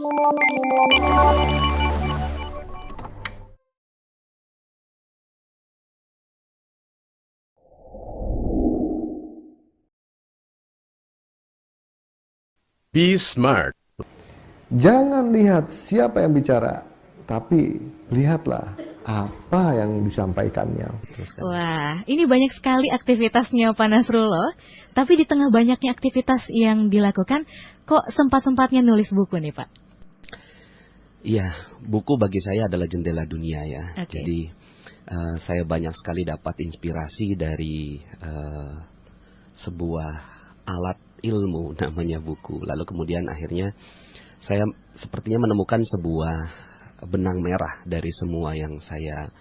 Be smart. Jangan lihat siapa yang bicara, tapi lihatlah apa yang disampaikannya. Wah, ini banyak sekali aktivitasnya Pak Nasrullah. Tapi di tengah banyaknya aktivitas yang dilakukan, kok sempat-sempatnya nulis buku nih Pak? Iya, buku bagi saya adalah jendela dunia ya. Oke. Jadi saya banyak sekali dapat inspirasi dari sebuah alat ilmu namanya buku. Lalu kemudian akhirnya saya sepertinya menemukan sebuah benang merah dari semua yang saya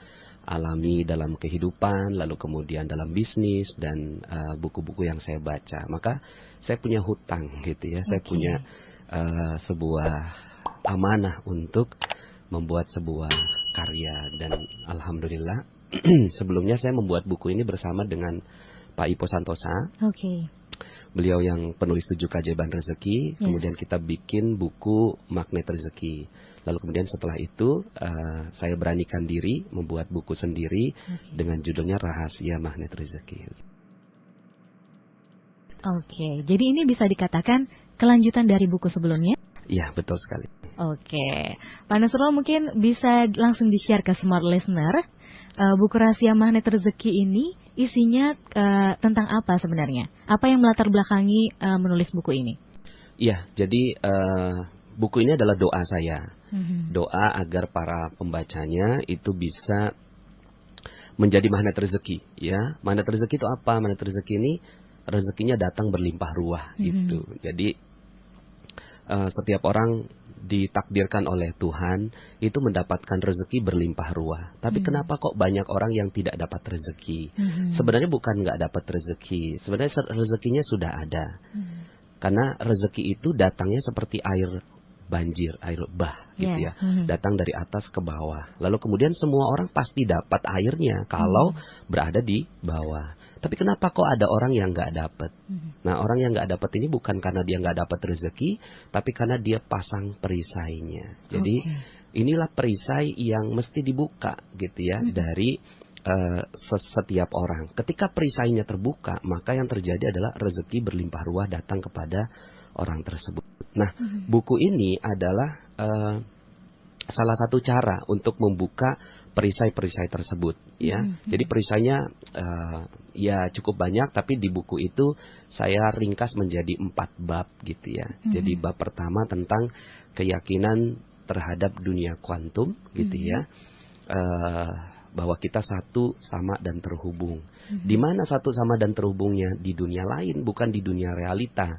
alami dalam kehidupan, lalu kemudian dalam bisnis dan buku-buku yang saya baca. Maka saya punya hutang gitu ya, saya punya sebuah amanah untuk membuat sebuah karya dan alhamdulillah sebelumnya saya membuat buku ini bersama dengan Pak Ipo Santosa. Oke. Beliau yang penulis 7 Keajaiban Rezeki, kemudian kita bikin buku Magnet Rezeki. Lalu kemudian setelah itu saya beranikan diri membuat buku sendiri dengan judulnya Rahasia Magnet Rezeki. Oke, jadi ini bisa dikatakan kelanjutan dari buku sebelumnya? Iya, betul sekali. Oke, Pak Nasrullah mungkin bisa langsung di-share ke smart listener. Buku Rahasia Magnet Rezeki ini isinya tentang apa sebenarnya? Apa yang melatar belakangi menulis buku ini? Iya, jadi buku ini adalah doa saya. Doa agar para pembacanya itu bisa menjadi magnet rezeki. Ya, magnet rezeki itu apa? Magnet rezeki ini rezekinya datang berlimpah ruah gitu. Jadi setiap orang ditakdirkan oleh Tuhan itu mendapatkan rezeki berlimpah ruah. Tapi kenapa kok banyak orang yang tidak dapat rezeki? Sebenarnya bukan nggak dapat rezeki. Sebenarnya rezekinya sudah ada. Karena rezeki itu datangnya seperti air banjir, air bah gitu ya. Datang dari atas ke bawah. Lalu kemudian semua orang pasti dapat airnya kalau berada di bawah. Tapi kenapa kok ada orang yang nggak dapat? Nah, orang yang nggak dapat ini bukan karena dia nggak dapat rezeki, tapi karena dia pasang perisainya. Jadi inilah perisai yang mesti dibuka gitu ya dari setiap orang. Ketika perisainya terbuka, maka yang terjadi adalah rezeki berlimpah ruah datang kepada orang tersebut. Nah, buku ini adalah salah satu cara untuk membuka perisai-perisai tersebut ya. Jadi perisainya ya cukup banyak, tapi di buku itu saya ringkas menjadi 4 bab gitu ya. Jadi bab pertama tentang keyakinan terhadap dunia kuantum gitu ya. Bahwa kita satu, sama dan terhubung. Di mana satu, sama dan terhubungnya? Di dunia lain, bukan di dunia realita.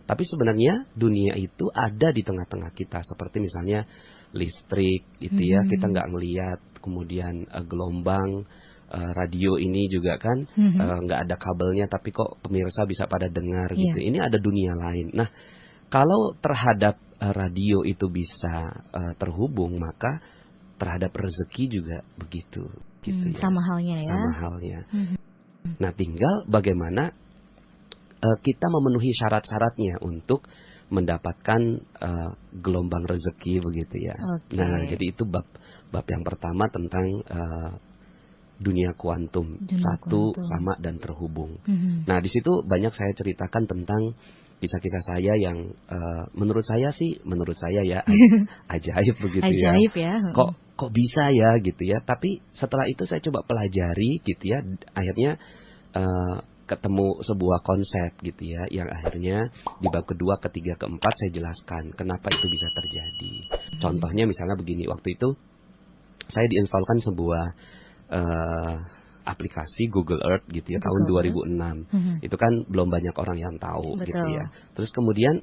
Tapi sebenarnya dunia itu ada di tengah-tengah kita. Seperti misalnya listrik gitu ya, kita nggak ngelihat. Kemudian gelombang radio ini juga kan nggak ada kabelnya, tapi kok pemirsa bisa pada dengar gitu. Ini ada dunia lain. Nah, kalau terhadap radio itu bisa terhubung, maka terhadap rezeki juga begitu gitu ya. Sama halnya ya. Sama halnya. Nah, tinggal bagaimana kita memenuhi syarat-syaratnya untuk mendapatkan gelombang rezeki begitu ya. Nah, jadi itu bab yang pertama tentang dunia kuantum, satu, sama dan terhubung. Nah, di situ banyak saya ceritakan tentang kisah-kisah saya yang menurut saya ya ajaib begitu ya. Ajaib ya. Kok bisa ya gitu ya. Tapi setelah itu saya coba pelajari gitu ya. Akhirnya ketemu sebuah konsep gitu ya, yang akhirnya di bab kedua, ketiga, keempat saya jelaskan kenapa itu bisa terjadi. Contohnya misalnya begini, waktu itu saya diinstalkan sebuah aplikasi Google Earth gitu ya, tahun 2006. Itu kan belum banyak orang yang tahu. Betul. Gitu ya. Terus kemudian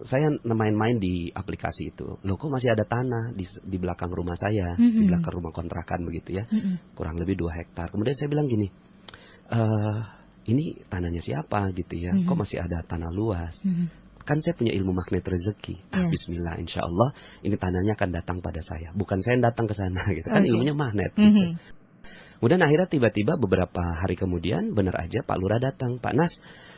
saya main-main di aplikasi itu. Loh, kok masih ada tanah di belakang rumah saya, di belakang rumah kontrakan begitu ya. Kurang lebih 2 hektar. Kemudian saya bilang gini, ini tanahnya siapa gitu ya, kok masih ada tanah luas. Kan saya punya ilmu magnet rezeki. Bismillah, insya Allah ini tanahnya akan datang pada saya. Bukan saya yang datang ke sana gitu. Kan ilmunya magnet gitu. Kemudian akhirnya tiba-tiba beberapa hari kemudian benar aja Pak Lurah datang, Pak Nas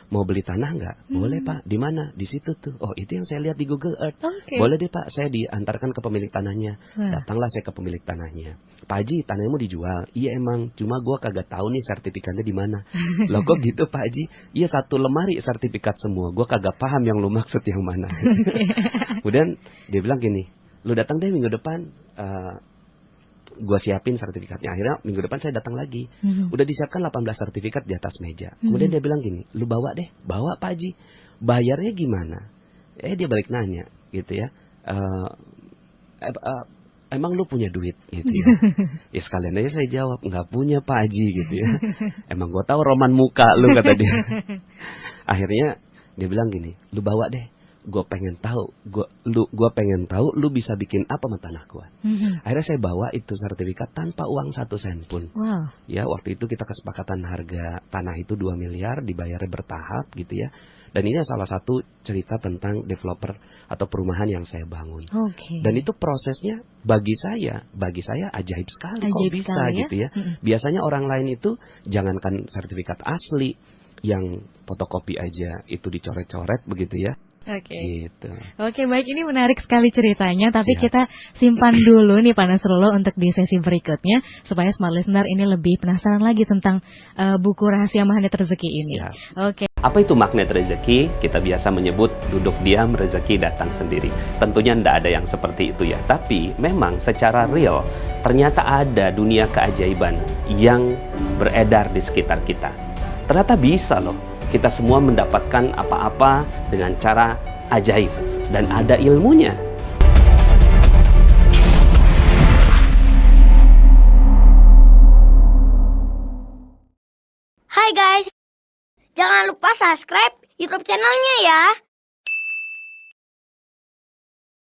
mau beli tanah nggak? Boleh Pak, di mana? Di situ tuh. Oh itu yang saya lihat di Google Earth. Oke. Boleh deh Pak, saya diantarkan ke pemilik tanahnya. Wah. Datanglah saya ke pemilik tanahnya. Pak Haji, tanahnya mau dijual? Iya emang, cuma gua kagak tahu nih sertifikatnya di mana. Loh kok gitu Pak Haji? Iya satu lemari sertifikat semua, gua kagak paham yang lu maksud yang mana. Kemudian dia bilang gini, lu datang deh minggu depan. Gue siapin sertifikatnya. Akhirnya minggu depan saya datang lagi. Udah disiapkan 18 sertifikat di atas meja. Kemudian dia bilang gini, lu bawa deh, bawa Pak Haji. Bayarnya gimana? Dia balik nanya gitu ya. Emang lu punya duit gitu ya? Ya sekalian aja saya jawab, nggak punya Pak Haji gitu ya. Emang gue tahu roman muka lu kata dia. Akhirnya dia bilang gini, lu bawa deh. Gue pengen tahu, gue pengen tahu lu bisa bikin apa sama tanah gue. Akhirnya saya bawa itu sertifikat tanpa uang 1 sen pun. Wow. Ya waktu itu kita kesepakatan harga tanah itu 2 miliar, dibayarnya bertahap gitu ya. Dan ini salah satu cerita tentang developer atau perumahan yang saya bangun. Oke. Dan itu prosesnya bagi saya ajaib sekali kok bisa sekali, ya? gitu ya. Biasanya orang lain itu jangankan sertifikat asli yang fotokopi aja itu dicoret-coret begitu ya. Oke. Gitu. Oke, baik, ini menarik sekali ceritanya, tapi Siap. kita simpan dulu nih Pak Nasrullah untuk di sesi berikutnya supaya smart listener ini lebih penasaran lagi tentang buku rahasia magnet rezeki ini. Siap. Oke. Apa itu magnet rezeki? Kita biasa menyebut duduk diam rezeki datang sendiri. Tentunya tidak ada yang seperti itu ya. Tapi memang secara real ternyata ada dunia keajaiban yang beredar di sekitar kita. Ternyata bisa loh kita semua mendapatkan apa-apa dengan cara ajaib dan ada ilmunya. Hai guys, jangan lupa subscribe YouTube channelnya ya.